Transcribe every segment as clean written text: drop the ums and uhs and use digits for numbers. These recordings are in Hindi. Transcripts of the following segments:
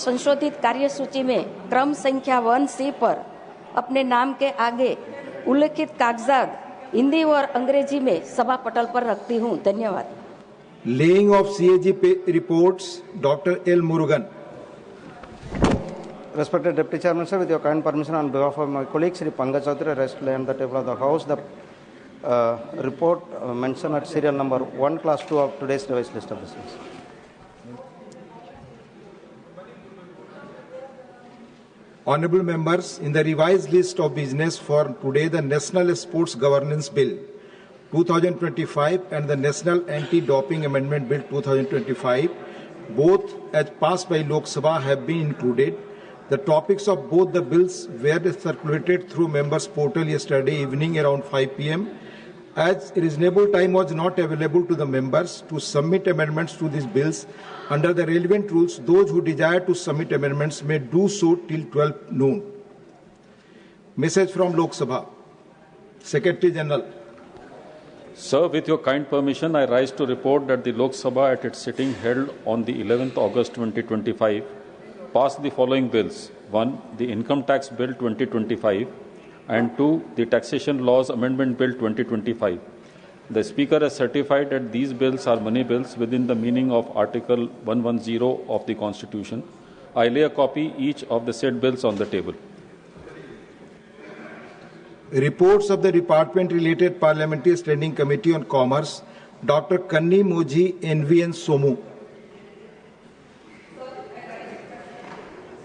संशोधित कार्यसूची में क्रम संख्या 1C पर अपने नाम के आगे उल्लेखित कागजात हिंदी और अंग्रेजी में सभा पटल पर रखती हूँ। धन्यवाद। Laying of CAG reports, Dr. L. Murugan. Respected Deputy Chairman, sir, with your kind permission, on behalf of my colleague, Sri Pankaj Chaudhary, I rise to lay on the table of the House the report mentioned at serial number 1, class 2 of today's revised list of business. Honorable members, in the revised list of business for today, the National Sports Governance Bill 2025 and the National Anti-Doping Amendment Bill 2025, both as passed by Lok Sabha, have been included. The topics of both the bills were circulated through members' portal yesterday evening around 5 p.m. As reasonable time was not available to the members to submit amendments to these bills, under the relevant rules, those who desire to submit amendments may do so till 12 noon. Message from Lok Sabha. Secretary General. Sir, with your kind permission, I rise to report that the Lok Sabha at its sitting held on the 11th August 2025 passed the following bills. 1. The Income Tax Bill 2025 and 2. The Taxation Laws Amendment Bill 2025. The Speaker has certified that these bills are money bills within the meaning of Article 110 of the Constitution. I lay a copy each of the said bills on the table. Reports of the Department-related Parliamentary Standing Committee on Commerce, Dr. Kanni Moji, NV and Somu.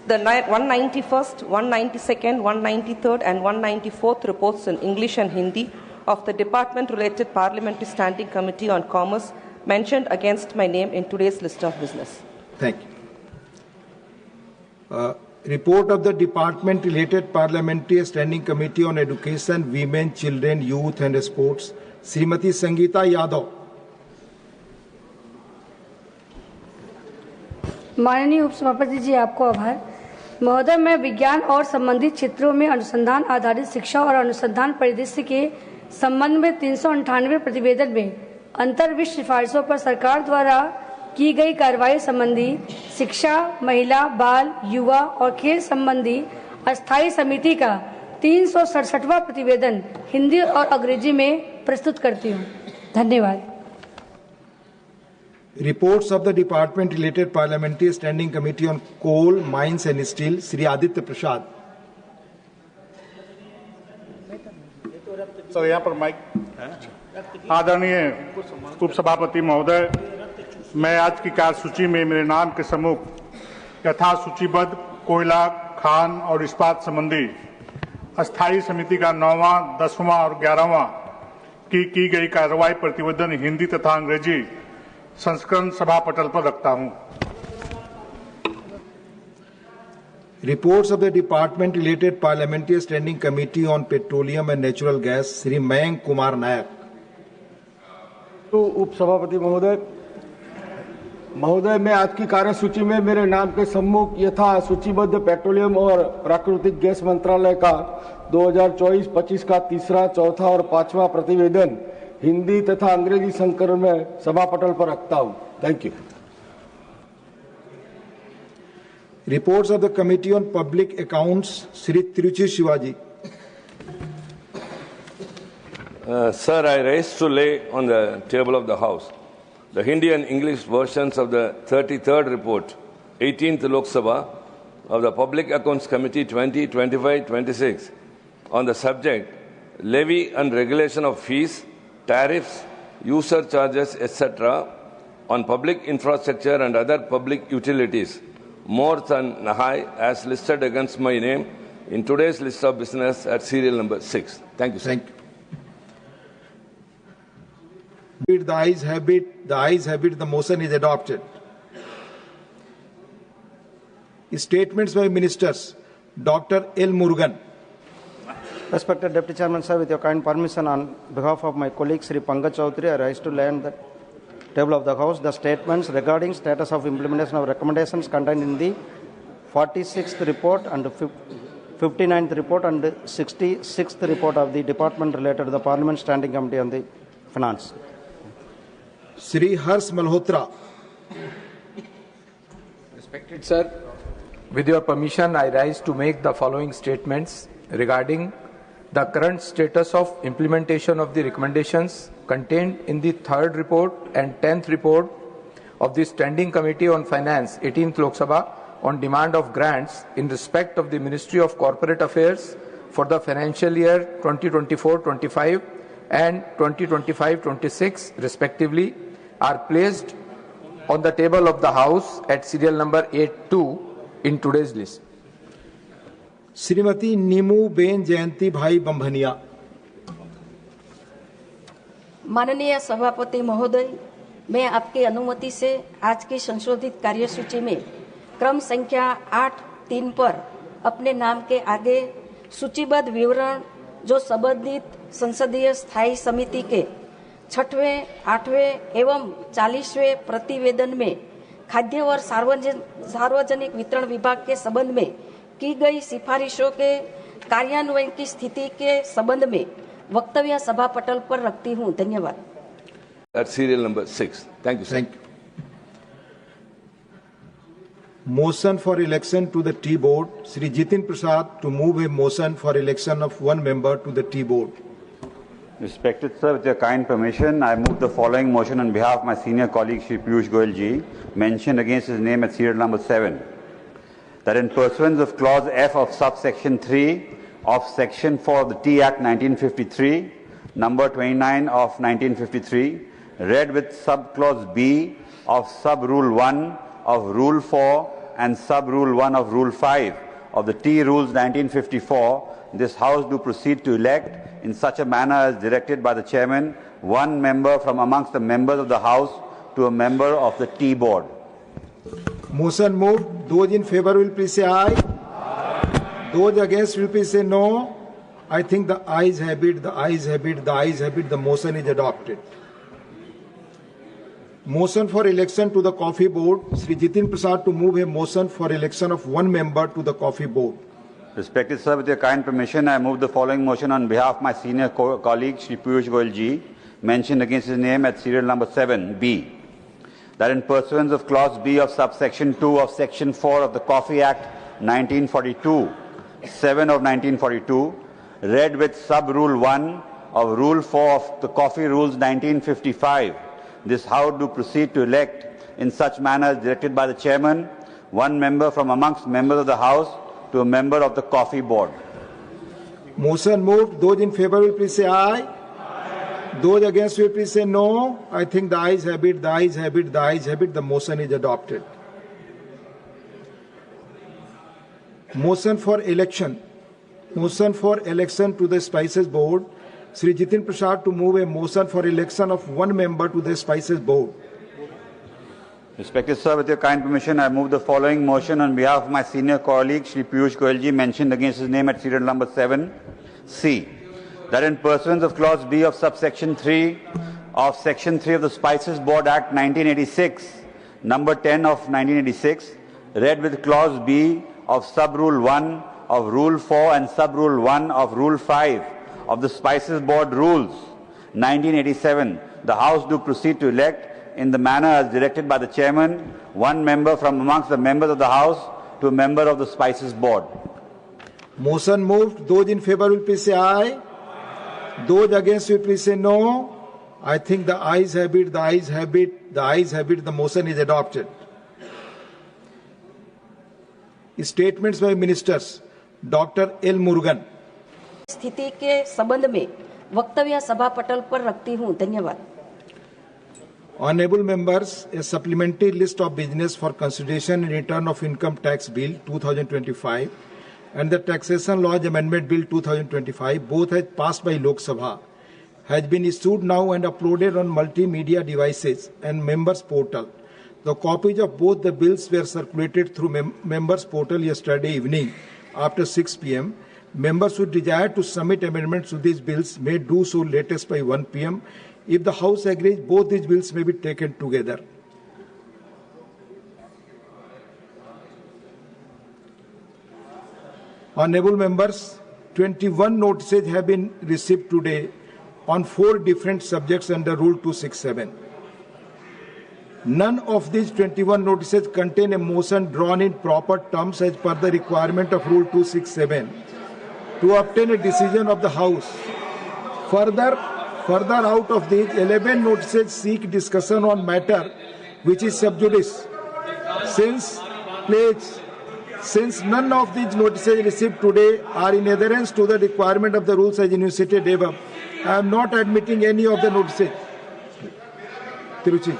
The 191st, 192nd, 193rd and 194th reports in English and Hindi of the Department-related Parliamentary Standing Committee on Commerce mentioned against my name in today's list of business. Thank you. Report of the Department-related Parliamentary Standing Committee on Education, Women, Children, Youth and Sports, Srimati Sangeeta Yadav. माननीय उपसभापति जी, आपको आभार। महोदय, मैं विज्ञान और संबंधित क्षेत्रों में अनुसंधान आधारित शिक्षा और अनुसंधान परिदृश्य के संबंध में 398 प्रतिवेदन में अंतर्विश्व सिफारिशों पर सरकार द्वारा की गई कार्रवाई संबंधी शिक्षा, महिला, बाल, युवा और खेल संबंधी अस्थायी समिति का 367वां प्रतिवेदन हिंदी और अंग्रेजी में प्रस्तुत करती हूँ। धन्यवाद। Reports of the Department-related Parliamentary Standing Committee on Coal, Mines and Steel, Sri Aditya Prasad. Sir, यहाँ पर माइक। आदरणीय उपसभापति महोदय, मैं आज की कार्यसूची में मेरे नाम के सम्मुख यथा सूचीबद्ध कोयला, खान और इस्पात संबंधी अस्थायी समिति का 9वां, 10वां और 11वां की गई कार्रवाई प्रतिवेदन हिंदी तथा अंग्रेजी संस्करण सभा पटल पर रखता हूं। Reports of the Department-related Parliamentary Standing Committee on Petroleum and Natural Gas, Sri Mayank Kumar Nayak. तो उपसभापति महोदय, मैं आज की कार्यसूची में मेरे नाम के सम्मुख यथा सूचीबद्ध पेट्रोलियम और प्राकृतिक गैस मंत्रालय का 2024-25 का तीसरा, चौथा और पांचवा प्रतिवेदन हिंदी तथा अंग्रेजी संस्करण में सभा पटल पर रखता हूं। Thank you. Reports of the Committee on Public Accounts, Sri Tiruchi Shivaji. Sir, I rise to lay on the table of the House the Hindi and English versions of the 33rd report, 18th Lok Sabha of the Public Accounts Committee 2025-26 on the subject levy and regulation of fees, tariffs, user charges, etc. on public infrastructure and other public utilities, more than Nahai, as listed against my name in today's list of business at serial number 6. Thank you, sir. Thank you. The ayes have it, the motion is adopted. Statements by Ministers. Dr. L. Murugan. Respected Deputy Chairman, sir, with your kind permission, on behalf of my colleague Sri Pankaj Chaudhary, I rise to lay on the table of the House the statements regarding status of implementation of recommendations contained in the 46th report and 59th report and 66th report of the department related to the Parliament Standing Committee on the Finance. Sri Harsh Malhotra. Respected sir, With your permission, I rise to make the following statements regarding the current status of implementation of the recommendations contained in the 3rd report and 10th report of the Standing Committee on Finance, 18th Lok Sabha, on demand of grants in respect of the Ministry of Corporate Affairs for the financial year 2024-25 and 2025-26 respectively, are placed on the table of the House at serial number 82 in today's list. Shrimati Nimu ben Jayanti bhai Bambhaniya. माननीय सभापति महोदय, मैं आपकी अनुमति से आज की संशोधित कार्यसूची में क्रम संख्या 8(3) पर अपने नाम के आगे सूचीबद्ध विवरण जो संबंधित संसदीय स्थायी समिति के 6वें, 8वें एवं 40वें प्रतिवेदन में खाद्य और सार्वजनिक वितरण विभाग के संबंध में की गई सिफारिशों के कार्यान्वयन की स्थिति के संबंध में वक्तव्य सभा पटल पर रखती हूं। धन्यवाद। That's serial number 6. Thank you, sir. Thank you. Motion for election to the T board. Shri Jitin Prasad to move a motion for election of one member to the T board. Respected sir, with your kind permission, I move the following motion on behalf of my senior colleague Shri Piyush Goyal ji, mentioned against his name at serial number 7. That in pursuance of clause F of subsection 3 of section 4 of the Tea Act 1953, number 29 of 1953, read with subclause B of sub-rule 1 of rule 4 and sub-rule 1 of rule 5 of the Tea Rules 1954, this House do proceed to elect in such a manner as directed by the Chairman, one member from amongst the members of the House to a member of the Tea Board. Motion moved. Those in favor will please say aye. Aye. Those against will please say no. I think the ayes have it, the ayes have it, the ayes have it. The motion is adopted. Motion for election to the Coffee Board. Shri Jitin Prasad to move a motion for election of one member to the Coffee Board. Respected sir, with your kind permission, I move the following motion on behalf of my senior colleague Shri Piyush Goyal ji, mentioned against his name at serial number 7B. That in pursuance of clause B of subsection 2 of section 4 of the Coffee Act 1942, 7 of 1942, read with sub-rule 1 of rule 4 of the Coffee Rules 1955, this House do proceed to elect in such manner as directed by the Chairman, one member from amongst members of the House to a member of the Coffee Board. Motion moved. Those in favor will please say aye. Those against will please say no. I think the ayes have it, the ayes have it, the ayes have it. The motion is adopted. Motion for election. Motion for election to the Spices Board. Shri Jitin Prasad to move a motion for election of one member to the Spices Board. Respected sir, with your kind permission, I move the following motion on behalf of my senior colleague Shri Piyush Goyal ji, mentioned against his name at serial number 7C. That in pursuance of clause B of subsection 3 of section 3 of the Spices Board Act 1986, number 10 of 1986, read with clause B of sub-rule 1 of rule 4 and sub-rule 1 of rule 5 of the Spices Board Rules 1987, the House do proceed to elect in the manner as directed by the Chairman, one member from amongst the members of the House to a member of the Spices Board. Motion moved. Those in favor will please say aye. Those against will please say no. I think the ayes have it, the ayes have it, the ayes have it. The motion is adopted. Statements by Ministers. Dr. L. Murugan. स्थिति के संबंध में वक्तव्य सभा पटल पर रखती हूं। धन्यवाद। Honorable members, a supplementary list of business for consideration in return of income tax bill 2025 and the taxation laws amendment bill 2025, both has passed by Lok Sabha, has been issued now and uploaded on multimedia devices and members portal. The copies of both the bills were circulated through members portal yesterday evening after 6 p.m. Members who desire to submit amendments to these bills may do so latest by 1 p.m. If the House agrees, both these bills may be taken together. Honorable members, 21 notices have been received today on 4 different subjects under Rule 267. None of these 21 notices contain a motion drawn in proper terms as per the requirement of Rule 267 to obtain a decision of the House. Further out of these, 11 notices seek discussion on matter which is sub judice. Since none of these notices received today are in adherence to the requirement of the rules as enunciated above, I am not admitting any of the notices. Tiruchi.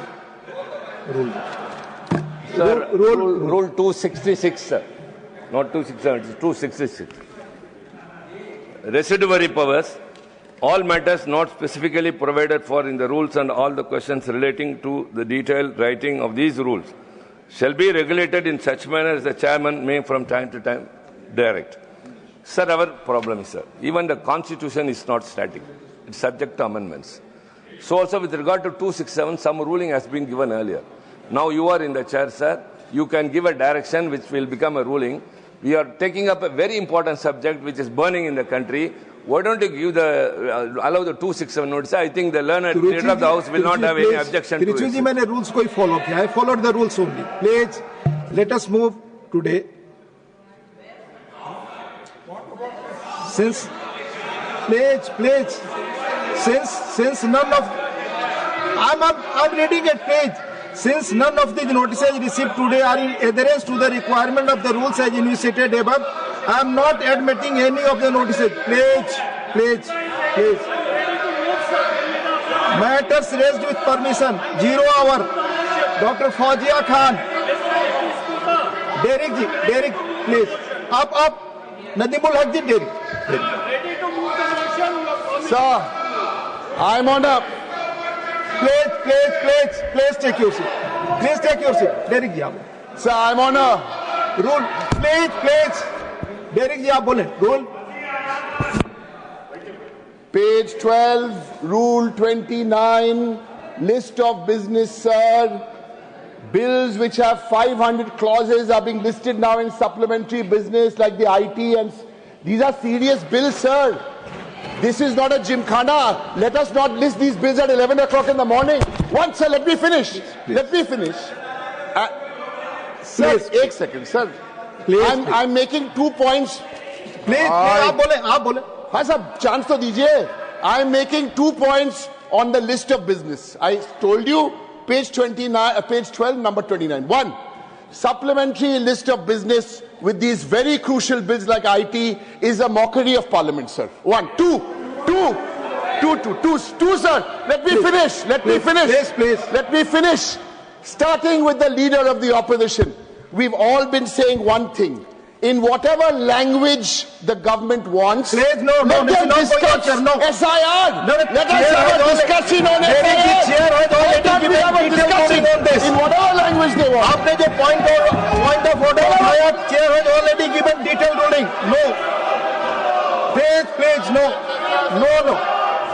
Sir, rule 266, sir. Not 267, it is 266. Residuary powers, all matters not specifically provided for in the rules and all the questions relating to the detailed writing of these rules shall be regulated in such manner as the chairman may from time to time direct. Sir, our problem is, sir, even the constitution is not static. It's subject to amendments. So also with regard to 267, some ruling has been given earlier. Now you are in the chair, sir. You can give a direction which will become a ruling. We are taking up a very important subject which is burning in the country. Why don't you give allow the 267 notice? I think the learned leader of the House will not have any objection to it. Tiruchi ji, मैंने rules को ही follow किया. I followed the rules only. Please, let us move today. Since none of I'm reading a page. Since none of the notices received today are in adherence to the requirement of the rules as enunciated above, I am not admitting any of the notices. Please. Matters raised with permission. 0 hour. Dr. Fawzia Khan. Derek, please. Up. Nadimul Haq ji, Derek. Sir, I'm on up. Please take your seat. Derek ji, आप. Sir, I'm on a Rule. Please. Derek ji, आप बोले. Rule. page 12, Rule 29, list of business, sir. Bills which have 500 clauses are being listed now in supplementary business like the IT and these are serious bills, sir. This is not a gymkhana. Let us not list these bills at 11 o'clock in the morning. Once, sir, let me finish. Sir, एक second, sir. I'm making 2 points. Please, आप बोले. हाँ sir, chance तो दीजिए. I'm making 2 points on the list of business. I told you, page 12, number 29. 1, supplementary list of business with these very crucial bills like IT is a mockery of Parliament, sir. 1, 2, sir. Let me finish. Starting with the leader of the opposition. We've all been saying one thing. In whatever language the government wants, let them discuss SIR. Let us have a discussion on SIR. Let us have a discussion in whatever language they want. आपने जो point of order उठाया, chair has already given detailed ruling. No. Please, no.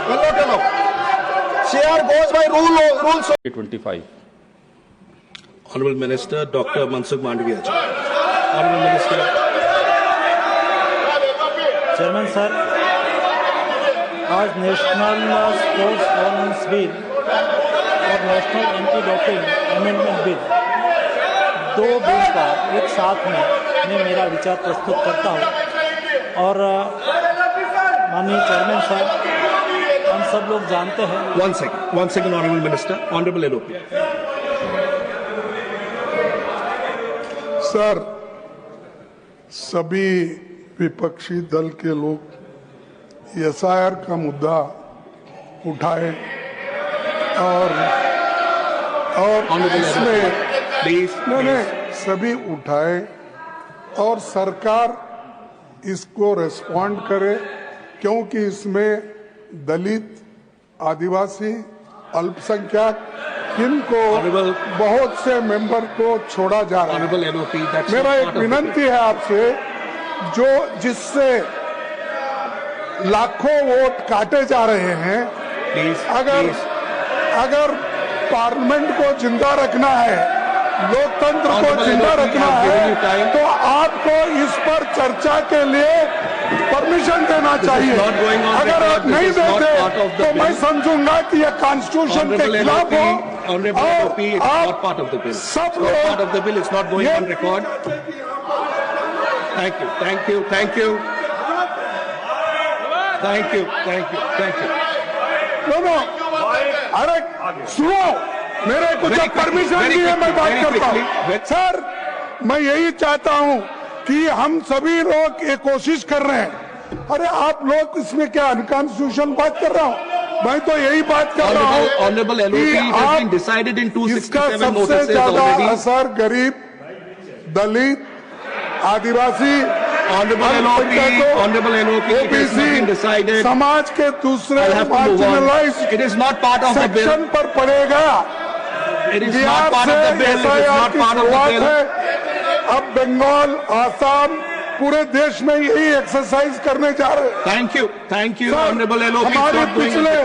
Will not allow. Chair goes by rules. 25. Honorable Minister, Dr. Mansukh Mandaviya. Honorable Minister. Chairman sir, आज नेशनल स्पोर्ट्स गवर्नेंस बिल और national anti doping amendment bill, 2 bill का एक साथ में मैं मेरा विचार प्रस्तुत करता हूं और माननीय चेयरमैन साहब, हम सब लोग जानते हैं. One second, Honorable Minister. Honorable LOP. Sir, सभी विपक्षी दल के लोग SIR का मुद्दा उठाए और इसमें नहीं सभी उठाए और सरकार इसको रेस्पॉन्ड करे क्योंकि इसमें दलित, आदिवासी, अल्पसंख्यक इनको बहुत से मेंबर को छोड़ा जा रहा है. मेरा एक विनंती है आपसे, जो जिससे लाखों वोट काटे जा रहे हैं, अगर पार्लियामेंट को जिंदा रखना है लोकतंत्र को जिंदा रखना है तो आपको इस पर चर्चा के लिए परमिशन देना चाहिए। अगर आप नहीं देते तो मैं समझूंगा कि यह कॉन्स्टिट्यूशन के खिलाफ हो और आप सब लोग Thank you, thank you, thank you. Thank you, thank you, thank you. No अरे सुनो, मेरे को जब परमिशन दी है मैं बात करता हूँ। सर मैं यही चाहता हूँ कि हम सभी लोग ये कोशिश कर रहे हैं। अरे आप लोग इसमें क्या अनकॉन्स्टिट्यूशन बात कर रहा हूँ, मैं तो यही बात कर रहा हूँ कि इसका सबसे ज्यादा असर गरीब, दलित, आदिवासी, ओबीसी समाज के दूसरे मार्जिनलाइज्ड सेक्शन पर पड़ेगा। बिहार से एसआईआर की शुरुआत है, अब बंगाल, आसाम, पूरे देश में यही एक्सरसाइज करने जा रहे हैं। थैंक यू हमारे पिछले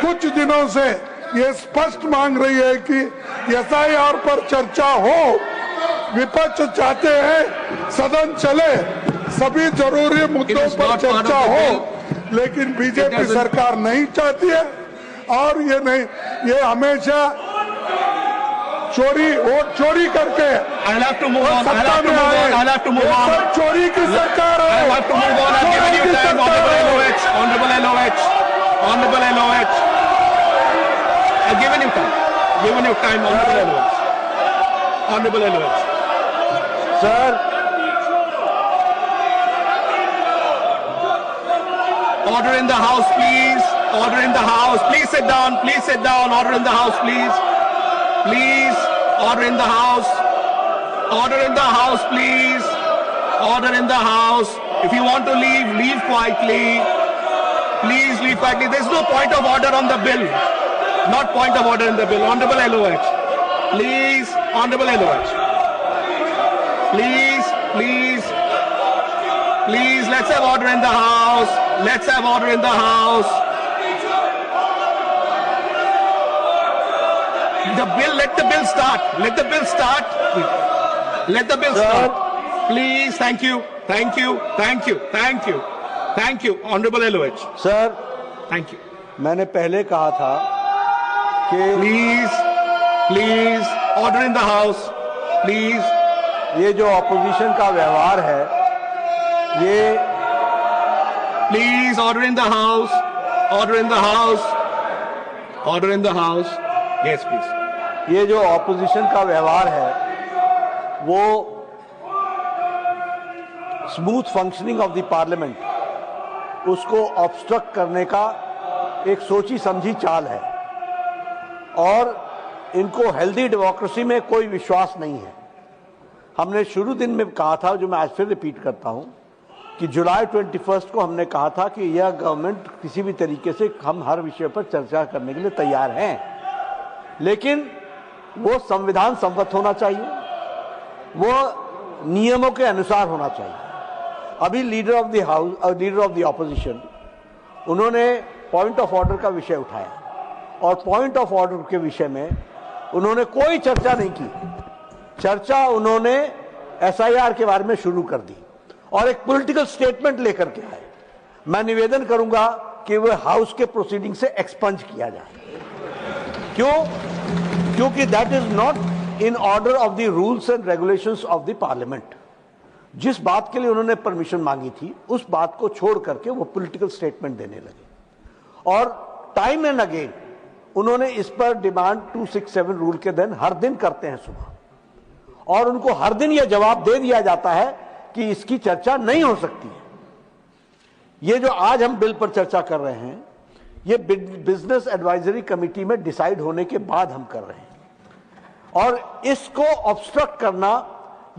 कुछ दिनों से ये स्पष्ट मांग रही है कि एसआईआर पर चर्चा हो। विपक्ष चाहते हैं सदन चले, सभी जरूरी मुद्दों पर चर्चा हो, लेकिन बीजेपी सरकार नहीं चाहती है। और ये नहीं, ये हमेशा वोट चोरी करके सत्ता में आए। सब चोरी की सरकार है। Honorable LOH. Sir. Order in the House, please. Order in the House. Please sit down. Please sit down. Order in the House, please. Please. Order in the House. Order in the House, please. Order in the House. If you want to leave, leave quietly. Please leave quietly. There's no point of order on the bill. Not point of order in the bill. Honorable LOH. Please, Honorable LOH. Please, please, please, let's have order in the House. Let's have order in the House. The bill, let the bill start. Let the bill start. Let the bill start. Please, thank you, thank you, thank you, thank you, thank you, Honorable LOH. Sir, thank you. मैंने पहले कहा था कि please order in the house please. ये जो ऑपोजिशन का व्यवहार है, ये please order in the house, order in the house, order in the house. Yes please. ये जो ऑपोजिशन का व्यवहार है वो smooth functioning of the parliament, उसको ऑब्स्ट्रक्ट करने का एक सोची समझी चाल है और इनको हेल्दी डेमोक्रेसी में कोई विश्वास नहीं है। हमने शुरू दिन में कहा था, जो मैं आज फिर रिपीट करता हूं, कि जुलाई 21 को हमने कहा था कि यह गवर्नमेंट किसी भी तरीके से हम हर विषय पर चर्चा करने के लिए तैयार हैं, लेकिन वो संविधान सम्मत होना चाहिए, वो नियमों के अनुसार होना चाहिए। अभी लीडर ऑफ द हाउस और लीडर ऑफ द ऑपोजिशन उन्होंने पॉइंट ऑफ ऑर्डर का विषय उठाया और पॉइंट ऑफ ऑर्डर के विषय में उन्होंने कोई चर्चा नहीं की। चर्चा उन्होंने एसआईआर के बारे में शुरू कर दी और एक पॉलिटिकल स्टेटमेंट लेकर के आए। मैं निवेदन करूंगा कि वह हाउस के प्रोसीडिंग से एक्सपंज किया जाए। क्यों? क्योंकि that is not in order of the rules and regulations of the parliament. जिस बात के लिए उन्होंने परमिशन मांगी थी उस बात को छोड़ करके वो पॉलिटिकल स्टेटमेंट देने लगे और टाइम एंड अगेन उन्होंने इस पर डिमांड 267 रूल के दिन हर दिन करते हैं सुबह, और उनको हर दिन यह जवाब दे दिया जाता है कि इसकी चर्चा नहीं हो सकती है। ये जो आज हम बिल पर चर्चा कर रहे हैं, ये बिजनेस एडवाइजरी कमेटी में डिसाइड होने के बाद हम कर रहे हैं, और इसको ऑब्स्ट्रक्ट करना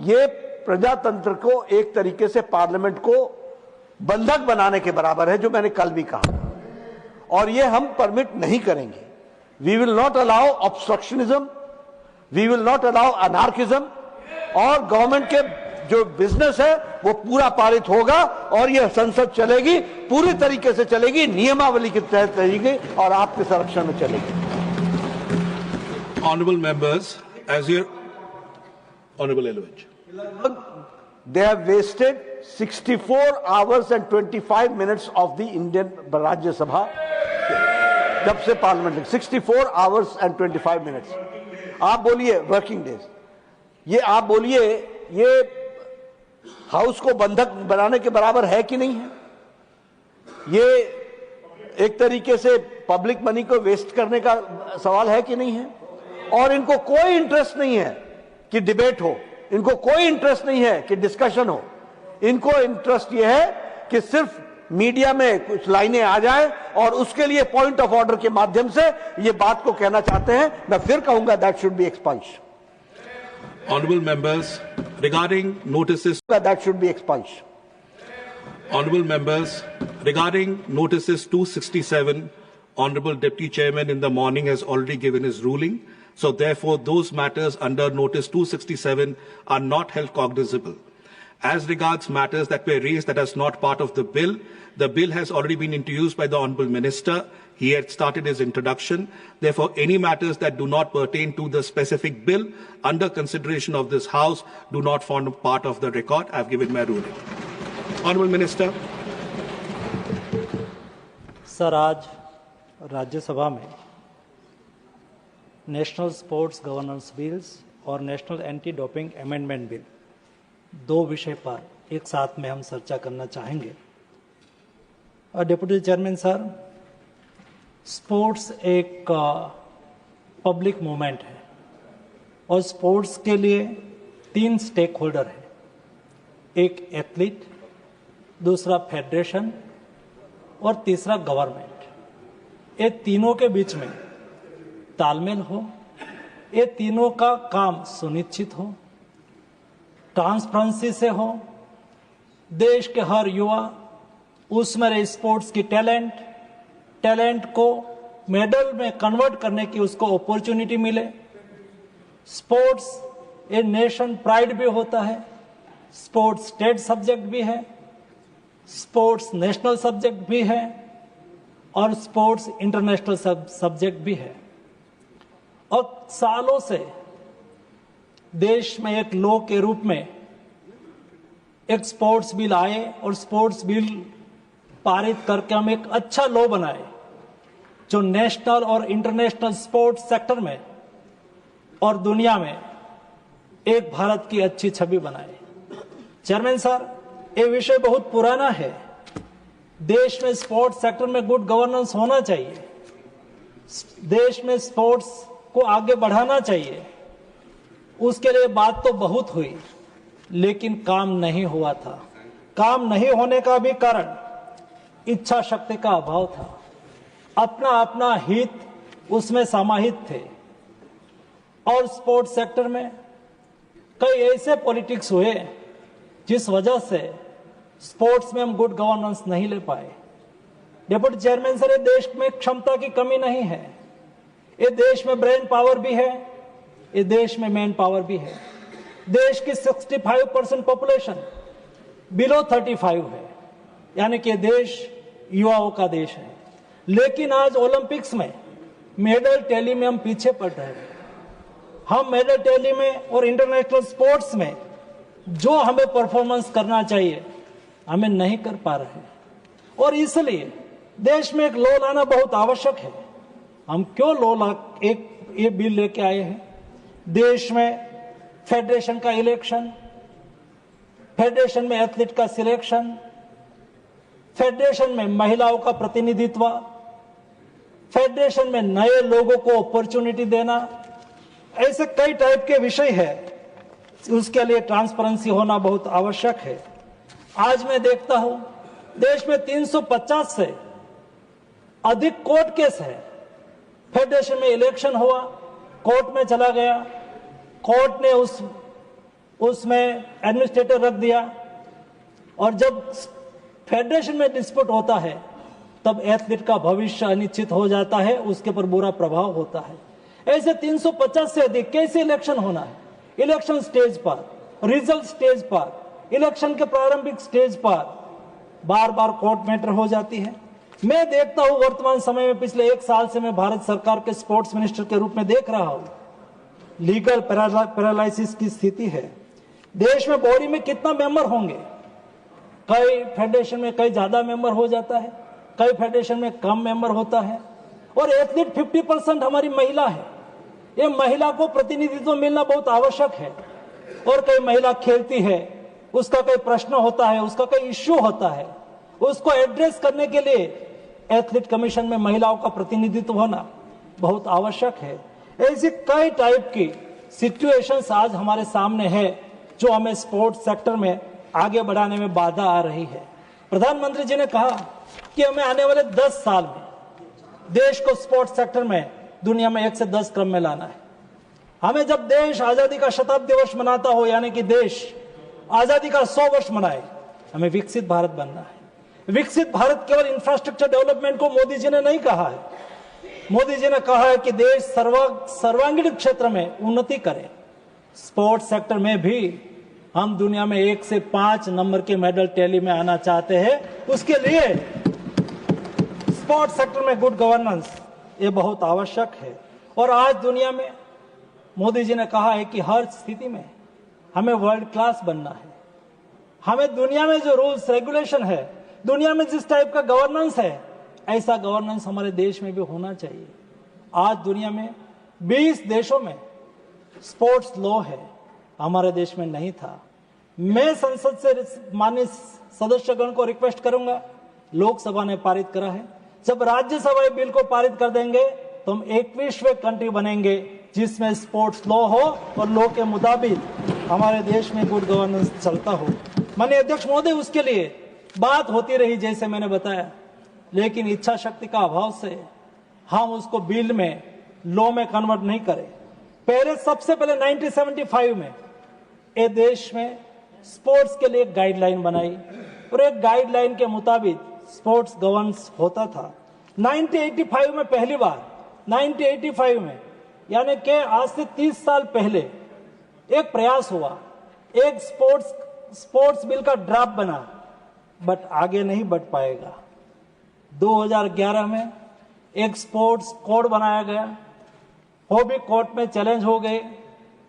ये प्रजातंत्र को एक तरीके से पार्लियामेंट को बंधक बनाने के बराबर है, जो मैंने कल भी कहा, और ये हम परमिट नहीं करेंगे। We will not allow obstructionism, we will not allow anarchism, और गवर्नमेंट के जो बिजनेस है वो पूरा पारित होगा और यह संसद चलेगी, पूरी तरीके से चलेगी, नियमावली के तहत चलेगी और आपके संरक्षण में चलेगी। Honorable members, Honorable Elovich. They have wasted 64 hours and 25 minutes of the Indian Rajya Sabha. जब से पार्लियामेंट 64 hours and 25 minutes. आप बोलिए वर्किंग डेज, ये आप बोलिए ये हाउस को बंधक बनाने के बराबर है कि नहीं है? ये एक तरीके से पब्लिक मनी को वेस्ट करने का सवाल है कि नहीं है? और इनको कोई इंटरेस्ट नहीं है कि डिबेट हो, इनको कोई इंटरेस्ट नहीं है कि डिस्कशन हो, इनको इंटरेस्ट ये है कि सिर्फ मीडिया में कुछ लाइनें आ जाए और उसके लिए पॉइंट ऑफ ऑर्डर के माध्यम से ये बात को कहना चाहते हैं. मैं फिर कहूंगा that should be expunged. Honorable members, regarding notices. That should be expunged. Honorable members, regarding notices 267, Honorable Deputy Chairman in the morning has already given his ruling. So therefore, those matters under notice 267 are not held cognizable. As regards matters that were raised that is not part of the bill has already been introduced by the Honorable Minister. He had started his introduction. Therefore, any matters that do not pertain to the specific bill under consideration of this House do not form part of the record. I have given my ruling. Honorable Minister. Sir, आज राज्यसभा में नेशनल स्पोर्ट्स गवर्नेंस बिल्स और national anti doping amendment bill, दो विषय पर एक साथ में हम चर्चा करना चाहेंगे. और डिप्टी चेयरमैन सर, स्पोर्ट्स एक पब्लिक मूवमेंट है और स्पोर्ट्स के लिए 3 स्टेक होल्डर है. एक एथलीट, दूसरा फेडरेशन और तीसरा गवर्नमेंट. ये तीनों के बीच में तालमेल हो, ये तीनों का काम सुनिश्चित हो, ट्रांसपेरेंसी से हो, देश के हर युवा उसमें रहे स्पोर्ट्स की टैलेंट को मेडल में कन्वर्ट करने की उसको अपॉर्चुनिटी मिले. स्पोर्ट्स ए नेशन प्राइड भी होता है, स्पोर्ट्स स्टेट सब्जेक्ट भी है, स्पोर्ट्स नेशनल सब्जेक्ट भी है और स्पोर्ट्स इंटरनेशनल सब्जेक्ट भी है. और सालों से देश में एक लॉ के रूप में एक स्पोर्ट्स बिल आए और स्पोर्ट्स बिल पारित करके हम एक अच्छा लॉ बनाए जो नेशनल और इंटरनेशनल स्पोर्ट्स सेक्टर में और दुनिया में एक भारत की अच्छी छवि बनाए. चेयरमैन सर, ये विषय बहुत पुराना है. देश में स्पोर्ट्स सेक्टर में गुड गवर्नेंस होना चाहिए, देश में स्पोर्ट्स को आगे बढ़ाना चाहिए. उसके लिए बात तो बहुत हुई लेकिन काम नहीं हुआ था. काम नहीं होने का भी कारण इच्छा शक्ति का अभाव था. अपना हित उसमें समाहित थे और स्पोर्ट्स सेक्टर में कई ऐसे पॉलिटिक्स हुए जिस वजह से स्पोर्ट्स में हम गुड गवर्नेंस नहीं ले पाए. डिप्टी चेयरमैन सर, ये देश में क्षमता की कमी नहीं है, ये देश में ब्रेन पावर भी है, ये देश में मैन पावर भी है. देश की 65% पॉपुलेशन बिलो 35 है, यानी कि देश युवाओं का देश है. लेकिन आज ओलंपिक्स में मेडल टैली में हम पीछे पड़ रहे हैं. हम मेडल टैली में और इंटरनेशनल स्पोर्ट्स में जो हमें परफॉर्मेंस करना चाहिए हमें नहीं कर पा रहे हैं. और इसलिए देश में एक लॉ लाना बहुत आवश्यक है. हम क्यों ये बिल लेके आए हैं? देश में फेडरेशन का इलेक्शन, फेडरेशन में एथलीट का सिलेक्शन, फेडरेशन में महिलाओं का प्रतिनिधित्व, फेडरेशन में नए लोगों को अपॉर्चुनिटी देना, ऐसे कई टाइप के विषय है. उसके लिए ट्रांसपेरेंसी होना बहुत आवश्यक है. आज मैं देखता हूं देश में 350 से अधिक कोर्ट केस है. फेडरेशन में इलेक्शन हुआ, कोर्ट में चला गया, कोर्ट ने उसमें एडमिनिस्ट्रेटर रख दिया और जब फेडरेशन में डिस्प्यूट होता है तब एथलीट का भविष्य अनिश्चित हो जाता है, उसके पर बुरा प्रभाव होता है. ऐसे 350 से अधिक कैसे इलेक्शन होना है? इलेक्शन स्टेज पर, रिजल्ट स्टेज पर, इलेक्शन के प्रारंभिक स्टेज पर बार बार कोर्ट मैटर हो जाती है. मैं देखता हूं वर्तमान समय में पिछले 1 साल से मैं भारत सरकार के स्पोर्ट्स मिनिस्टर के रूप में देख रहा हूं लीगल पैरालिसिस की स्थिति है। देश में बॉडी में कितना मेंबर होंगे? कई फेडरेशन में कई ज्यादा मेंबर हो जाता है, कई फेडरेशन में कम मेंबर होता है, और एथलीट 50% हमारी महिला है। ये महिला को प्रतिनिधित्व मिलना बहुत आवश्यक है। और कई महिला खेलती है, उसका कोई प्रश्न होता है, उसका कोई इश्यू होता है, उसको एड्रेस करने के लिए एथलीट कमीशन में महिलाओं का प्रतिनिधित्व होना बहुत आवश्यक है। ऐसी कई टाइप की सिचुएशंस आज हमारे सामने है जो हमें स्पोर्ट्स सेक्टर में आगे बढ़ाने में बाधा आ रही है। प्रधानमंत्री जी ने कहा कि हमें आने वाले 10 साल में देश को स्पोर्ट्स सेक्टर में दुनिया में 1 से 10 क्रम में लाना है। हमें जब देश आजादी का शताब्दी वर्ष मनाता हो, यानी कि देश आजादी का 100 वर्ष मनाए, हमें विकसित भारत बनना है। विकसित भारत केवल इंफ्रास्ट्रक्चर डेवलपमेंट को मोदी जी ने नहीं कहा है। मोदी जी ने कहा है कि देश सर्वांगीण क्षेत्र में उन्नति करे। स्पोर्ट्स सेक्टर में भी हम दुनिया में 1 से 5 नंबर के मेडल टैली में आना चाहते हैं। उसके लिए स्पोर्ट्स सेक्टर में गुड गवर्नेंस ये बहुत आवश्यक है। और आज दुनिया में मोदी जी ने कहा है कि हर स्थिति में हमें वर्ल्ड क्लास बनना है। हमें दुनिया में जो रूल्स रेगुलेशन है, दुनिया में जिस टाइप का गवर्नेंस है, ऐसा गवर्नेंस हमारे देश में भी होना चाहिए। आज दुनिया में 20 देशों में स्पोर्ट्स लॉ है, हमारे देश में नहीं था। मैं संसद से माननीय सदस्यगण को रिक्वेस्ट करूंगा, लोकसभा ने पारित करा है, जब राज्यसभा बिल को पारित कर देंगे तो हम 21वें कंट्री बनेंगे जिसमें स्पोर्ट्स लॉ हो और लॉ के मुताबिक हमारे देश में गुड गवर्नेंस चलता हो। माननीय अध्यक्ष महोदय, उसके लिए बात होती रही जैसे मैंने बताया, लेकिन इच्छा शक्ति का अभाव से हम उसको बिल में लॉ में कन्वर्ट नहीं करें। पहले सबसे पहले 1975 में ये देश में स्पोर्ट्स के लिए गाइडलाइन बनाई और एक गाइडलाइन के मुताबिक स्पोर्ट्स गवर्नेंस होता था। 1985 में पहली बार 1985 में यानी कि आज से 30 साल पहले एक प्रयास हुआ, एक स्पोर्ट्स बिल का ड्राफ्ट बना, बट आगे नहीं बढ़ पाएगा। 2011 में एक स्पोर्ट्स कोड बनाया गया, वो भी कोर्ट में चैलेंज हो गए,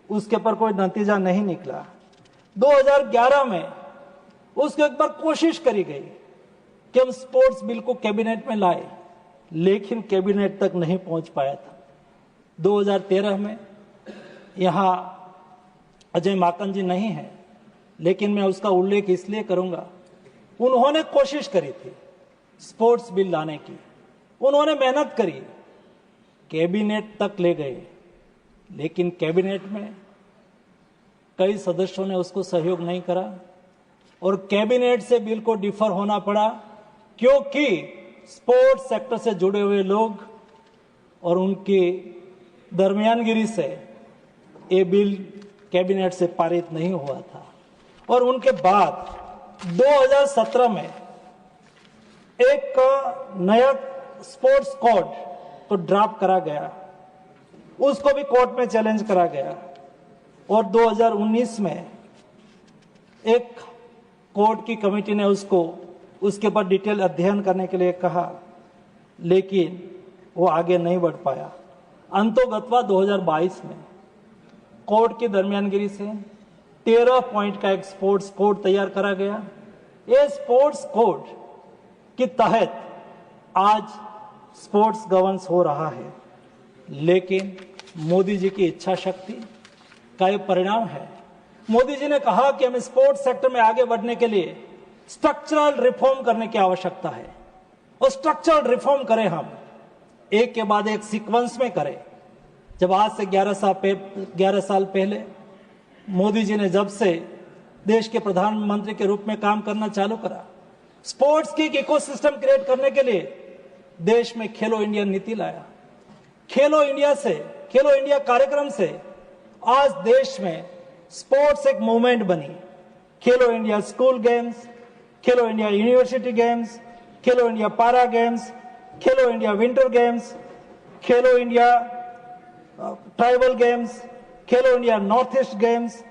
उसके पर कोई नतीजा नहीं निकला। 2011 में उसके एक बार कोशिश करी गई कि हम स्पोर्ट्स बिल को कैबिनेट में लाए, लेकिन कैबिनेट तक नहीं पहुंच पाया था। 2013 में यहां अजय माकन जी नहीं है, लेकिन मैं उसका उल्लेख इसलिए करूंगा, उन्होंने कोशिश करी थी स्पोर्ट्स बिल लाने की, उन्होंने मेहनत करी, कैबिनेट तक ले गए, लेकिन कैबिनेट में कई सदस्यों ने उसको सहयोग नहीं करा और कैबिनेट से बिल को डिफर होना पड़ा, क्योंकि स्पोर्ट्स सेक्टर से जुड़े हुए लोग और उनकी दरमियानगिरी से ये बिल कैबिनेट से पारित नहीं हुआ था। और उनके बाद 2017 में एक नया स्पोर्ट्स कोड तो ड्राफ्ट करा गया, उसको भी कोर्ट में चैलेंज करा गया और 2019 में एक कोर्ट की कमेटी ने उसके ऊपर डिटेल अध्ययन करने के लिए कहा, लेकिन वो आगे नहीं बढ़ पाया। अंतोगत्वा 2022 में कोर्ट की दरमियानगिरी से 13 पॉइंट का एक स्पोर्ट्स कोड तैयार करा गया। ये स्पोर्ट्स कोड के तहत आज स्पोर्ट्स गवर्नेंस हो रहा है, लेकिन मोदी जी की इच्छा शक्ति का ये परिणाम है। मोदी जी ने कहा कि हमें स्पोर्ट्स सेक्टर में आगे बढ़ने के लिए स्ट्रक्चरल रिफॉर्म करने की आवश्यकता है और स्ट्रक्चरल रिफॉर्म करें, हम एक के बाद एक सीक्वेंस में करें। जब आज से 11 साल पहले मोदी जी ने जब से देश के प्रधानमंत्री के रूप में काम करना चालू करा, स्पोर्ट्स की एक इकोसिस्टम क्रिएट करने के लिए देश में खेलो इंडिया नीति लाया। खेलो इंडिया कार्यक्रम से आज देश में स्पोर्ट्स एक मूवमेंट बनी। खेलो इंडिया स्कूल गेम्स, खेलो इंडिया यूनिवर्सिटी गेम्स, खेलो इंडिया पारा गेम्स, खेलो इंडिया विंटर गेम्स, खेलो इंडिया ट्राइबल गेम्स, खेलो इंडिया नॉर्थ ईस्ट गेम्स,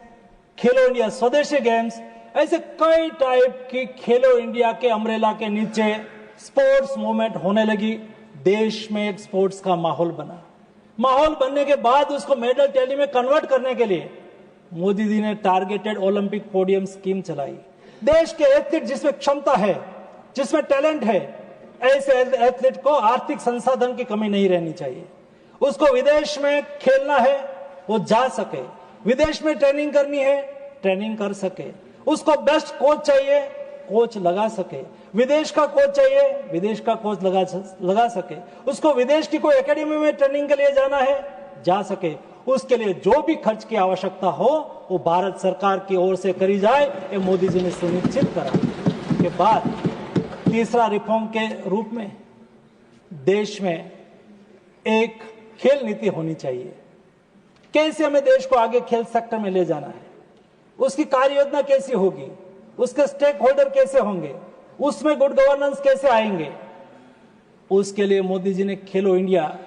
खेलो इंडिया स्वदेशी गेम्स, ऐसे कई टाइप की खेलो इंडिया के अम्ब्रेला के नीचे स्पोर्ट्स मूवमेंट होने लगी। देश में एक स्पोर्ट्स का माहौल बना। माहौल बनने के बाद उसको मेडल टैली में कन्वर्ट करने के लिए मोदी जी ने टारगेटेड ओलंपिक पोडियम स्कीम चलाई। देश के एथलीट जिसमें क्षमता है, जिसमें टैलेंट है, ऐसे एथलीट को आर्थिक संसाधन की कमी नहीं रहनी चाहिए। उसको विदेश में खेलना है, वो जा सके, विदेश में ट्रेनिंग करनी है, ट्रेनिंग कर सके। उसको बेस्ट कोच चाहिए, कोच लगा सके, विदेश का कोच चाहिए, विदेश का कोच लगा सके। उसको विदेश की कोई एकेडमी में ट्रेनिंग के लिए जाना है, जा सके। उसके लिए जो भी खर्च की आवश्यकता हो वो भारत सरकार की ओर से करी जाए, ये मोदी जी ने सुनिश्चित करा। के बाद तीसरा रिफॉर्म के रूप में देश में एक खेल नीति होनी चाहिए। कैसे हमें देश को आगे खेल सेक्टर में ले जाना है, उसकी कार्य योजना कैसी होगी, उसके स्टेक होल्डर कैसे होंगे, उसमें गुड गवर्नेंस कैसे आएंगे। उसके लिए मोदी जी ने खेलो इंडिया,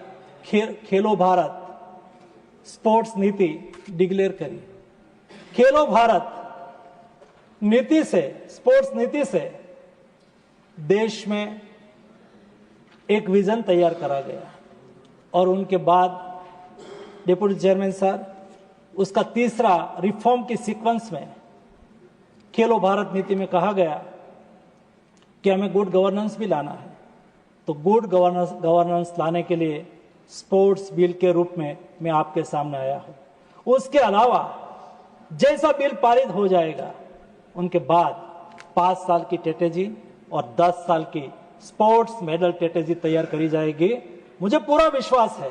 खेलो भारत स्पोर्ट्स नीति डिक्लेयर करी। खेलो भारत नीति से, स्पोर्ट्स नीति से देश में एक विजन तैयार करा गया और उनके बाद डिप्टी चेयरमैन सर, उसका तीसरा रिफॉर्म की सीक्वेंस में खेलो भारत नीति में कहा गया कि हमें गुड गवर्नेंस भी लाना है। तो गुड गवर्नेंस लाने के लिए स्पोर्ट्स बिल के रूप में मैं आपके सामने आया हूं। उसके अलावा जैसा बिल पारित हो जाएगा उनके बाद 5 साल की स्ट्रेटेजी और 10 साल की स्पोर्ट्स मेडल स्ट्रेटेजी तैयार करी जाएगी। मुझे पूरा विश्वास है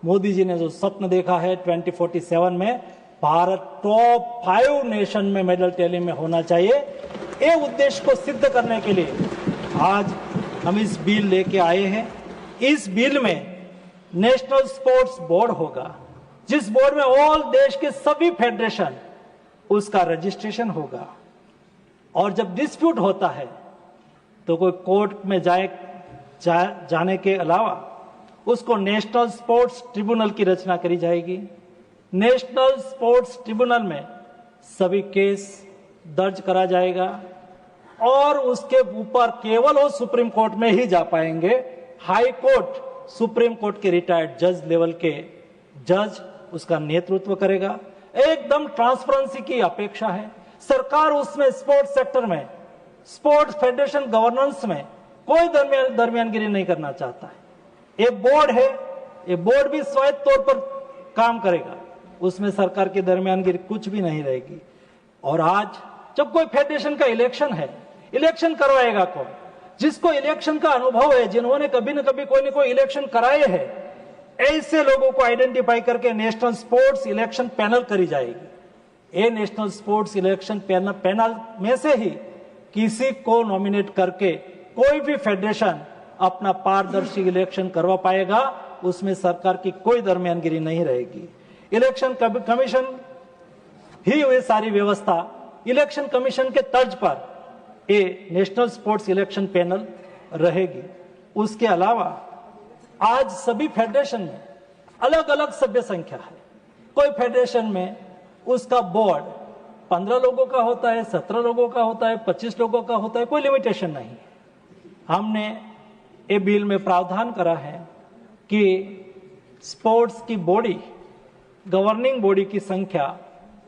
मोदी जी ने जो स्वप्न देखा है 2047 में भारत टॉप 5 नेशन में मेडल टैली में होना चाहिए, ये उद्देश्य को सिद्ध करने के लिए आज हम इस बिल लेके आए हैं। इस बिल में नेशनल स्पोर्ट्स बोर्ड होगा, जिस बोर्ड में ऑल देश के सभी फेडरेशन, उसका रजिस्ट्रेशन होगा। और जब डिस्प्यूट होता है तो कोई कोर्ट में जाने के अलावा उसको नेशनल स्पोर्ट्स ट्रिब्यूनल की रचना करी जाएगी। नेशनल स्पोर्ट्स ट्रिब्यूनल में सभी केस दर्ज करा जाएगा और उसके ऊपर केवल वो सुप्रीम कोर्ट में ही जा पाएंगे। हाई कोर्ट, सुप्रीम कोर्ट के रिटायर्ड जज लेवल के जज उसका नेतृत्व करेगा। एकदम ट्रांसपेरेंसी की अपेक्षा है। सरकार उसमें स्पोर्ट्स सेक्टर में, स्पोर्ट्स फेडरेशन गवर्नेंस में कोई दरमियानगिरी नहीं करना चाहता है। ये बोर्ड है, ये बोर्ड भी स्वायत्त तौर पर काम करेगा, उसमें सरकार की दरमियानगिरी कुछ भी नहीं रहेगी। और आज जब कोई फेडरेशन का इलेक्शन है, इलेक्शन करवाएगा कौन? जिसको इलेक्शन का अनुभव है, जिन्होंने कभी न कभी कोई न कोई इलेक्शन कराए हैं, ऐसे लोगों को आइडेंटिफाई करके नेशनल स्पोर्ट्स इलेक्शन पैनल करी जाएगी। ये नेशनल स्पोर्ट्स इलेक्शन पैनल में से ही किसी को नॉमिनेट करके कोई भी फेडरेशन अपना पारदर्शी इलेक्शन करवा पाएगा, उसमें सरकार की कोई दरमियानगिरी नहीं रहेगी। इलेक्शन कमीशन ही ये सारी व्यवस्था, इलेक्शन कमीशन के तर्ज पर ये नेशनल स्पोर्ट्स इलेक्शन पैनल रहेगी। उसके अलावा आज सभी फेडरेशन में अलग अलग सभ्य संख्या है। कोई फेडरेशन में उसका बोर्ड 15 लोगों का होता है, 17 लोगों का होता है, 25 लोगों का होता है, कोई लिमिटेशन नहीं। हमने ये बिल में प्रावधान करा है कि स्पोर्ट्स की बॉडी, गवर्निंग बॉडी की संख्या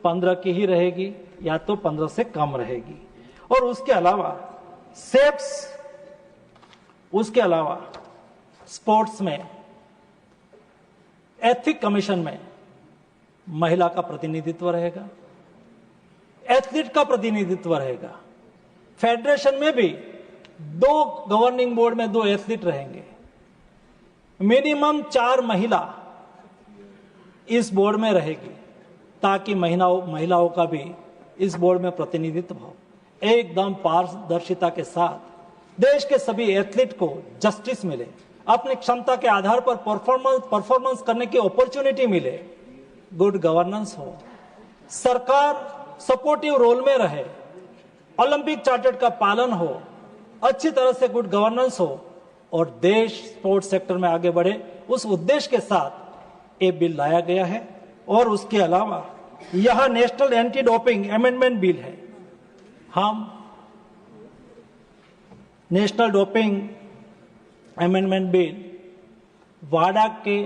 15 की ही रहेगी या तो 15 से कम रहेगी। और उसके अलावा सेप्स, उसके अलावा स्पोर्ट्स में एथिक कमीशन में महिला का प्रतिनिधित्व रहेगा, एथलीट का प्रतिनिधित्व रहेगा। फेडरेशन में भी 2 गवर्निंग बोर्ड में 2 एथलीट रहेंगे। मिनिमम 4 महिला इस बोर्ड में रहेगी ताकि महिलाओं का भी इस बोर्ड में प्रतिनिधित्व हो। एकदम पारदर्शिता के साथ देश के सभी एथलीट को जस्टिस मिले, अपनी क्षमता के आधार पर परफॉर्मेंस करने की अपॉर्चुनिटी मिले, गुड गवर्नेंस हो, सरकार सपोर्टिव रोल में रहे, ओलंपिक चार्टर का पालन हो, अच्छी तरह से गुड गवर्नेंस हो और देश स्पोर्ट्स सेक्टर में आगे बढ़े, उस उद्देश्य के साथ ये बिल लाया गया है। और उसके अलावा यह national anti doping amendment bill है। हम नेशनल डोपिंग अमेंडमेंट बिल वाडा के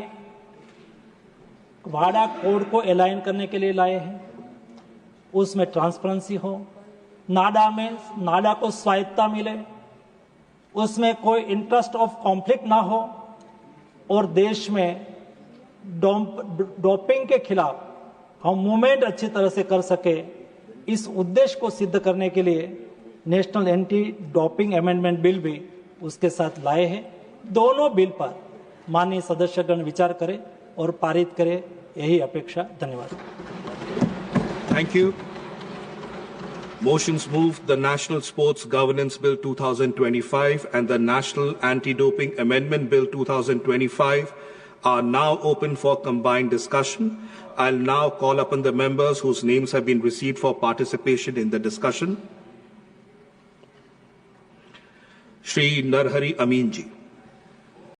वाडा कोड को अलाइन करने के लिए लाए हैं, उसमें ट्रांसपेरेंसी हो, नाडा को स्वायत्ता मिले, उसमें कोई इंटरेस्ट ऑफ कॉन्फ्लिक्ट ना हो और देश में डोपिंग के खिलाफ हम मूवमेंट अच्छी तरह से कर सके। इस उद्देश्य को सिद्ध करने के लिए national anti doping amendment bill भी उसके साथ लाए हैं। दोनों बिल पर माननीय सदस्यगण विचार करें और पारित करें, यही अपेक्षा। धन्यवाद। Thank you. Motions moved the National Sports Governance Bill 2025 and the National Anti-Doping Amendment Bill 2025 are now open for combined discussion. I'll now call upon the members whose names have been received for participation in the discussion. Shri Narhari Amin ji.